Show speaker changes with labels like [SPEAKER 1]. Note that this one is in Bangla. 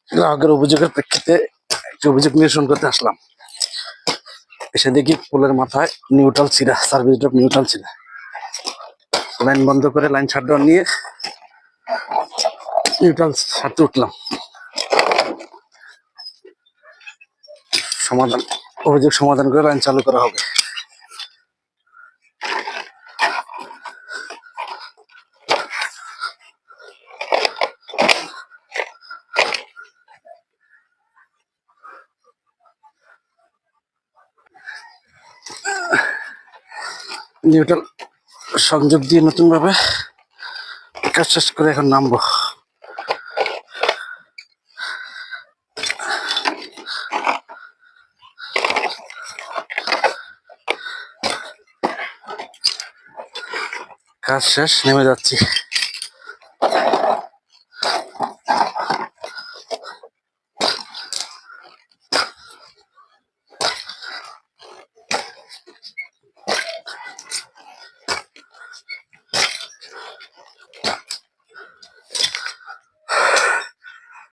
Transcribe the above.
[SPEAKER 1] গ্রাহকের অভিযোগের প্রেক্ষিতে একটি অভিযোগ নিরসন করতে আসলাম। এসে দেখি পোলের মাথায় নিউট্রাল ছিঁড়া, সার্ভিস ড্রপ নিউট্রাল ছিঁড়া। লাইন বন্ধ করে লাইন শাটডাউন নিয়ে নিউট্রাল ছাড়তে উঠলাম। অভিযোগ সমাধান করে লাইন চালু করা হবে। নিউট্রাল সংযোগ দিয়ে নতুন ভাবে কাজ শেষ করে এখন নামবো। কাজ শেষ, নেমে যাচ্ছি।